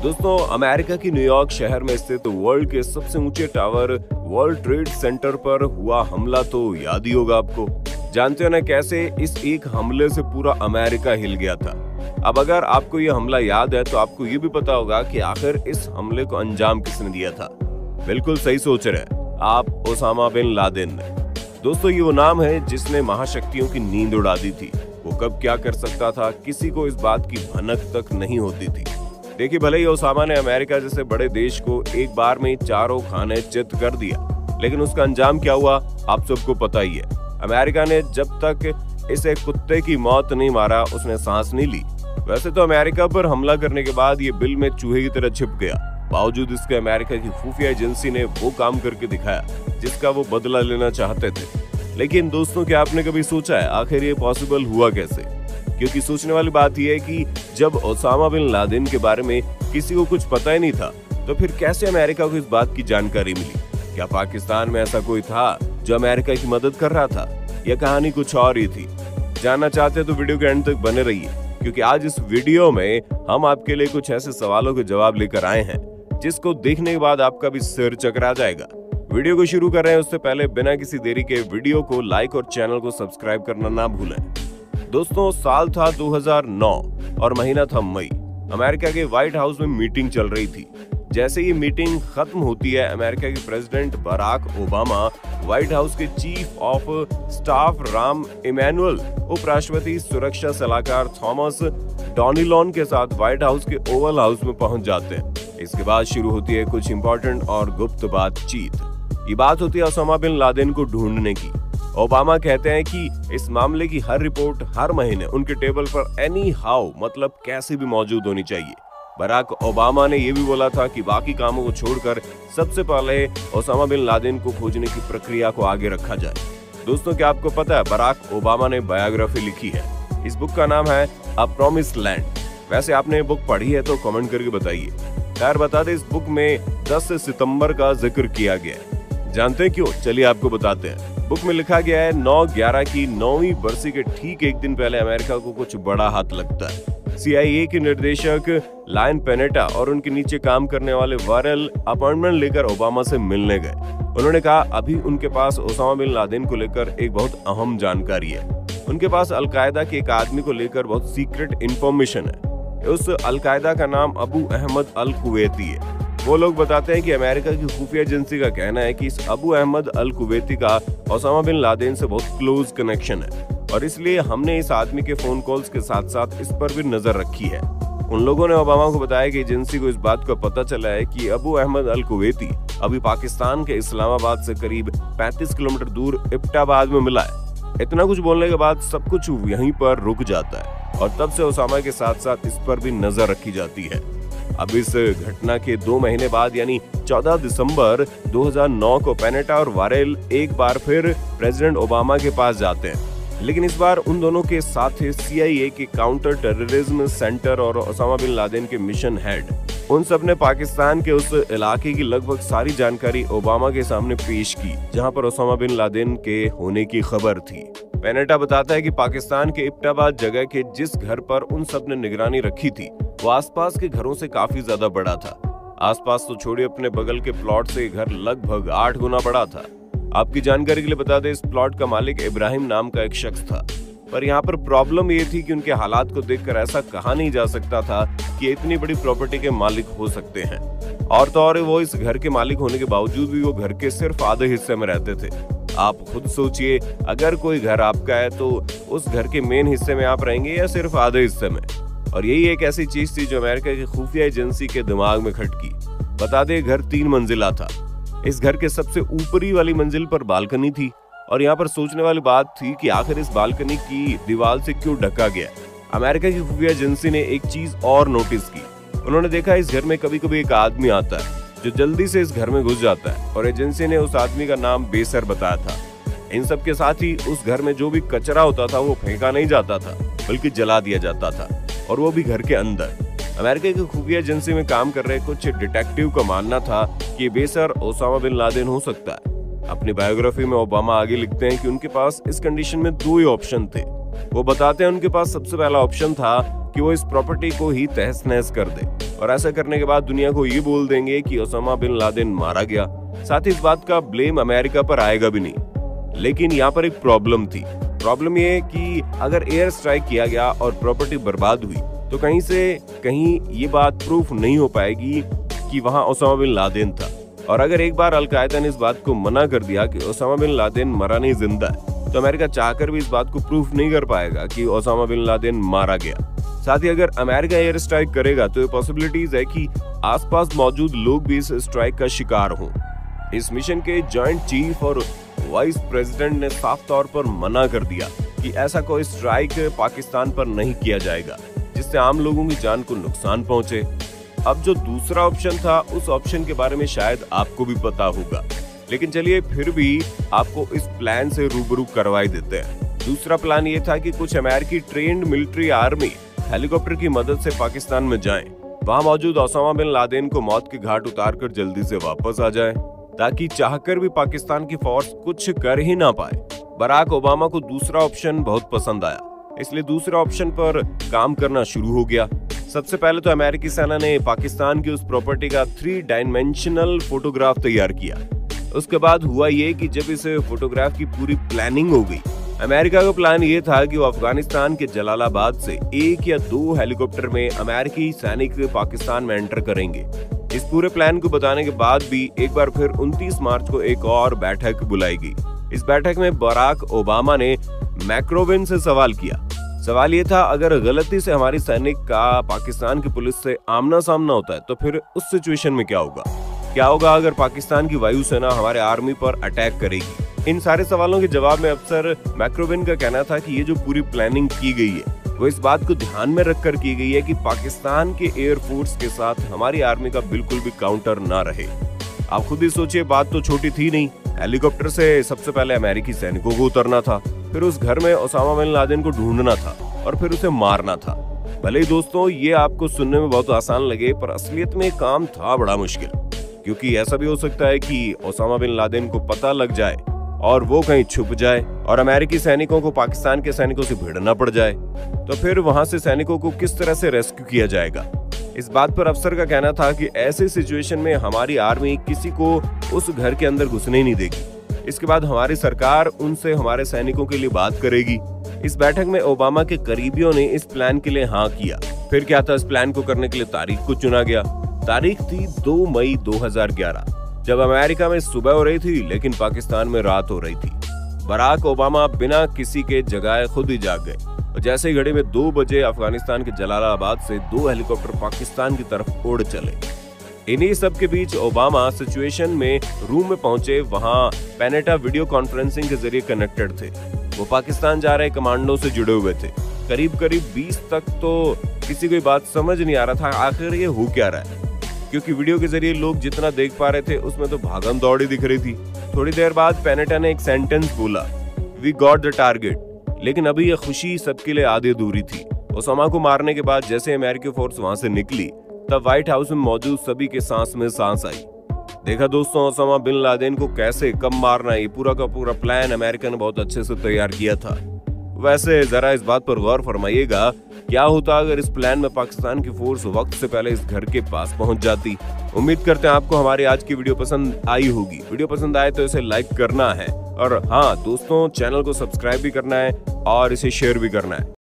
दोस्तों, अमेरिका की न्यूयॉर्क शहर में स्थित वर्ल्ड के सबसे ऊंचे टावर वर्ल्ड ट्रेड सेंटर पर हुआ हमला तो याद ही होगा आपको। जानते हो ना कैसे इस एक हमले से पूरा अमेरिका हिल गया था। अब अगर आपको ये हमला याद है तो आपको ये भी पता होगा कि आखिर इस हमले को अंजाम किसने दिया था। बिल्कुल सही सोच रहे हैं आप, ओसामा बिन लादेन ने। दोस्तों, ये वो नाम है जिसने महाशक्तियों की नींद उड़ा दी थी। वो कब क्या कर सकता था किसी को इस बात की भनक तक नहीं होती थी। देखिए, भले ही ओसामा ने अमेरिका जैसे बड़े देश को एक बार में ही चारों खाने चित कर दिया, लेकिन उसका अंजाम क्या हुआ आप सबको पता ही है। अमेरिका ने जब तक इसे कुत्ते की मौत नहीं मारा उसने सांस नहीं ली। वैसे तो अमेरिका पर हमला करने के बाद ये बिल में चूहे की तरह छिप गया। बावजूद इसके अमेरिका की खुफिया एजेंसी ने वो काम करके दिखाया जिसका वो बदला लेना चाहते थे। लेकिन दोस्तों, क्या आपने कभी सोचा है आखिर ये पॉसिबल हुआ कैसे? क्योंकि सोचने वाली बात यह है कि जब ओसामा बिन लादेन के बारे में किसी को कुछ पता ही नहीं था, तो फिर कैसे अमेरिका को इस बात की जानकारी मिली? क्या पाकिस्तान में ऐसा कोई था जो अमेरिका की मदद कर रहा था, या कहानी कुछ और ही थी? जानना चाहते हैं तो वीडियो के एंड तक बने रहिए, क्योंकि आज इस वीडियो में हम आपके लिए कुछ ऐसे सवालों के जवाब लेकर आए हैं जिसको देखने के बाद आपका भी सिर चकरा जाएगा। वीडियो को शुरू कर रहे हैं उससे पहले बिना किसी देरी के वीडियो को लाइक और चैनल को सब्सक्राइब करना ना भूलें। दोस्तों, साल था 2009 और महीना था मई। अमेरिका के व्हाइट हाउस में मीटिंग चल रही थी। जैसे ही मीटिंग खत्म होती है, अमेरिका के president Barack Obama, White House के chief of staff Rahm Emanuel, उपराष्ट्रपति सुरक्षा सलाहकार थॉमस डॉनिलॉन के साथ व्हाइट हाउस के ओवल हाउस में पहुंच जाते हैं। इसके बाद शुरू होती है कुछ इंपॉर्टेंट और गुप्त बातचीत। ये बात होती है ओसामा बिन लादेन को ढूंढने की। ओबामा कहते हैं कि इस मामले की हर रिपोर्ट हर महीने उनके टेबल पर एनी हाउ, मतलब कैसे भी मौजूद होनी चाहिए। बराक ओबामा ने यह भी बोला था कि बाकी कामों को छोड़कर सबसे पहले ओसामा बिन लादेन को खोजने की प्रक्रिया को आगे रखा जाए। दोस्तों, क्या आपको पता है बराक ओबामा ने बायोग्राफी लिखी है। इस बुक का नाम है अ प्रॉमिस्ड लैंड। वैसे आपने ये बुक पढ़ी है तो कमेंट करके बताइए। खैर, बता दें, इस बुक में 10 सितंबर का जिक्र किया गया है। जानते हैं क्यों? चलिए आपको बताते हैं। बुक में लिखा गया है 9/11 की 9वीं बरसी के ठीक एक दिन पहले अमेरिका को कुछ बड़ा हाथ लगता है। CIA के निर्देशक लायन पेनेटा और उनके नीचे काम करने वाले वारेल अपॉइंटमेंट लेकर ओबामा से मिलने गए। उन्होंने कहा अभी उनके पास ओसामा बिन लादेन को लेकर एक बहुत अहम जानकारी है। उनके पास अलकायदा के एक आदमी को लेकर बहुत सीक्रेट इंफॉर्मेशन है। उस अलकायदा का नाम अबू अहमद अल कुवैती है। वो लोग बताते हैं कि अमेरिका की खुफिया एजेंसी का कहना है कि इस अबू अहमद अल कुवैती का ओसामा बिन लादेन से बहुत क्लोज कनेक्शन है, और इसलिए हमने इस आदमी के फोन कॉल्स के साथ साथ इस पर भी नजर रखी है। उन लोगों ने ओबामा को बताया कि एजेंसी को इस बात का पता चला है कि अबू अहमद अल कुवैती अभी पाकिस्तान के इस्लामाबाद से करीब 35 किलोमीटर दूर एबटाबाद में मिला है। इतना कुछ बोलने के बाद सब कुछ यहीं पर रुक जाता है, और तब से ओसामा के साथ साथ इस पर भी नजर रखी जाती है। अब इस घटना के 2 महीने बाद यानी 14 दिसंबर 2009 को पेनेटा और वारेल एक बार फिर प्रेसिडेंट ओबामा के पास जाते हैं, लेकिन इस बार उन दोनों के साथ CIA के काउंटर टेररिज्म सेंटर और ओसामा बिन लादेन के मिशन हेड, उन सब ने पाकिस्तान के उस इलाके की लगभग सारी जानकारी ओबामा के सामने पेश की जहां पर ओसामा बिन लादेन के होने की खबर थी। पेनेटा बताता है कि पाकिस्तान के एबटाबाद जगह के जिस घर पर उन सब ने निगरानी रखी थी वो आसपास के घरों से काफी ज्यादा बड़ा था। आसपास तो छोड़िए, अपने बगल के प्लॉट से घर लगभग 8 गुना बड़ा था। आपकी जानकारी के लिए बता दें, इस प्लॉट का मालिक इब्राहिम नाम का एक शख्स था, पर यहाँ पर प्रॉब्लम ये थी कि उनके हालात को देखकर ऐसा कहा नहीं जा सकता था कि इतनी बड़ी प्रॉपर्टी के मालिक हो सकते हैं। और तो और वो इस घर के मालिक होने के बावजूद भी वो घर के सिर्फ आधे हिस्से में रहते थे। आप खुद सोचिए, अगर कोई घर आपका है तो उस घर के मेन हिस्से में आप रहेंगे या सिर्फ आधे हिस्से में? और यही एक ऐसी चीज थी जो अमेरिका की खुफिया एजेंसी के दिमाग में खटकी। बता दें, घर 3 मंजिला था। इस घर के सबसे ऊपरी वाली मंजिल पर बालकनी थी, और यहाँ पर सोचने वाली बात थी कि आखिर इस बालकनी की दीवार से क्यों ढका गया। अमेरिका की खुफिया एजेंसी ने एक चीज और नोटिस की। उन्होंने देखा इस घर में कभी कभी एक आदमी आता है जो जल्दी से इस घर में घुस जाता है, और एजेंसी ने उस आदमी का नाम बेसर बताया था। इन सब के साथ ही उस घर में जो भी कचरा होता था वो फेंका नहीं जाता था, बल्कि जला दिया जाता था, और वो भी घर के अंदर। अमेरिका की खुफिया एजेंसी में काम कर रहे कुछ डिटेक्टिव का मानना था कि बेसर ओसामा बिन लादेन हो सकता है। अपनी बायोग्राफी में ओबामा आगे लिखते हैं कि उनके पास इस कंडीशन में 2 ही ऑप्शन थे। वो बताते हैं उनके पास सबसे पहला ऑप्शन था कि वो इस प्रॉपर्टी को ही तहस नहस कर दे, और ऐसा करने के बाद दुनिया को ये बोल देंगे कि ओसामा बिन लादेन मारा गया। साथ ही इस बात का ब्लेम अमेरिका पर आएगा भी नहीं। लेकिन यहाँ पर एक प्रॉब्लम थी। प्रॉब्लम ये कि अगर एयर स्ट्राइक किया गया और प्रॉपर्टी बर्बाद हुई तो कहीं से कहीं ये बात प्रूफ नहीं हो पाएगी कि वहां ओसामा बिन लादेन था। और अगर एक बार अल-कायदा ने इस बात को मना कर दिया कि ओसामा बिन लादेन मरा नहीं जिंदा है, तो अमेरिका चाहकर भी इस बात को प्रूफ नहीं कर पाएगा कि ओसामा बिन लादेन मारा गया। साथ ही अगर अमेरिका एयर स्ट्राइक करेगा तो ये पॉसिबिलिटीज है कि आसपास मौजूद लोग भी इस स्ट्राइक का शिकार हों। इस मिशन के जॉइंट चीफ और वाइस प्रेसिडेंट ने साफ तौर पर मना कर दिया कि ऐसा कोई स्ट्राइक पाकिस्तान पर नहीं किया जाएगा जिससे आम लोगों की जान को नुकसान पहुंचे। अब जो दूसरा ऑप्शन था उस ऑप्शन के बारे में शायद आपको भी पता होगा, लेकिन चलिए फिर भी आपको इस प्लान से रूबरू करवाई देते हैं। दूसरा प्लान ये था कि कुछ अमेरिकी ट्रेन्ड मिलिट्री आर्मी हेलीकॉप्टर की मदद से पाकिस्तान में जाएं, वहां मौजूद ओसामा बिन लादेन को मौत के घाट उतारकर जल्दी से वापस आ जाएं, ताकि चाहकर भी पाकिस्तान की फोर्स कुछ कर ही ना पाए। बराक ओबामा को दूसरा ऑप्शन बहुत पसंद आया, इसलिए दूसरे ऑप्शन पर काम करना शुरू हो गया। सबसे पहले तो अमेरिकी सेना ने पाकिस्तान की उस प्रॉपर्टी का 3 डायमेंशनल फोटोग्राफ तैयार किया। उसके बाद हुआ ये कि जब इस फोटोग्राफ की पूरी प्लानिंग हो गई, अमेरिका का प्लान ये था कि वो अफगानिस्तान के जलालाबाद से 1 या 2 हेलीकॉप्टर में अमेरिकी सैनिक पाकिस्तान में एंटर करेंगे। इस पूरे प्लान को बताने के बाद भी एक बार फिर 29 मार्च को एक और बैठक बुलाई गई। इस बैठक में बराक ओबामा ने मैक्रोवेन से सवाल किया। सवाल ये था, अगर गलती से हमारी सैनिक का पाकिस्तान की पुलिस से आमना सामना होता है तो फिर उस सिचुएशन में क्या होगा? क्या होगा अगर पाकिस्तान की वायुसेना हमारे आर्मी पर अटैक करेगी? इन सारे सवालों के जवाब में अफसर मैक्रोवेन का कहना था कि ये जो पूरी प्लानिंग की गई है वो इस बात को ध्यान में रखकर की गई है कि पाकिस्तान के एयरफोर्स के साथ हमारी आर्मी का बिल्कुल भी काउंटर ना रहे। आप खुद ही सोचिए, बात तो छोटी थी नहीं। हेलीकॉप्टर से सबसे पहले अमेरिकी सैनिकों को उतरना था, फिर उस घर में ओसामा बिन लादेन को ढूंढना था और फिर उसे मारना था। भले ही दोस्तों ये आपको सुनने में बहुत आसान लगे, पर असलियत में काम था बड़ा मुश्किल, क्योंकि ऐसा भी हो सकता है कि ओसामा बिन लादेन को पता लग जाए और वो कहीं छुप जाए और अमेरिकी सैनिकों को पाकिस्तान के सैनिकों से भिड़ना पड़ जाए, तो फिर वहां से सैनिकों को किस तरह से रेस्क्यू किया जाएगा? इस बात पर अफसर का कहना था कि ऐसे सिचुएशन में हमारी आर्मी किसी को उस घर के अंदर घुसने ही नहीं देगी। इसके बाद हमारी सरकार उनसे हमारे सैनिकों के लिए बात करेगी। इस बैठक में ओबामा के करीबियों ने इस प्लान के लिए हाँ किया। फिर क्या था, इस प्लान को करने के लिए तारीख को चुना गया। तारीख थी 2 मई 2011, जब अमेरिका में सुबह हो रही थी लेकिन पाकिस्तान में रात हो रही थी। बराक ओबामा बिना किसी के जगाए खुद ही जाग गए और जैसे ही घड़ी में 2 बजे अफगानिस्तान के जलालाबाद से 2 हेलीकॉप्टर पाकिस्तान की तरफ उड़ चले। इन्हीं सब के बीच ओबामा सिचुएशन में रूम में पहुंचे। वहां पेनेटा वीडियो कॉन्फ्रेंसिंग के जरिए कनेक्टेड थे। वो पाकिस्तान जा रहे कमांडो से जुड़े हुए थे। करीब 20 तक तो किसी को बात समझ नहीं आ रहा था आखिर ये हो क्या रहा है, क्योंकि वीडियो के जरिए लोग जितना देख पा रहे थे उसमें तो भागम दौड़ी दिख रही थी। थोड़ी देर बाद पेनेटा ने एक सेंटेंस बोला, वी गॉट द टारगेट। लेकिन अभी यह खुशी सबके लिए आधी अधूरी थी। ओसामा को मारने के बाद जैसे अमेरिकी फोर्स वहां से निकली, तब व्हाइट हाउस में मौजूद सभी के सांस में सांस आई। देखा दोस्तों, ओसामा बिन लादेन को कैसे कब मारना है, ये पूरा का पूरा प्लान अमेरिका ने बहुत अच्छे से तैयार किया था। वैसे जरा इस बात पर गौर फरमाइएगा, क्या होता अगर इस प्लान में पाकिस्तान की फोर्स वक्त से पहले इस घर के पास पहुंच जाती। उम्मीद करते हैं आपको हमारी आज की वीडियो पसंद आई होगी। वीडियो पसंद आए तो इसे लाइक करना है और हाँ दोस्तों, चैनल को सब्सक्राइब भी करना है और इसे शेयर भी करना है।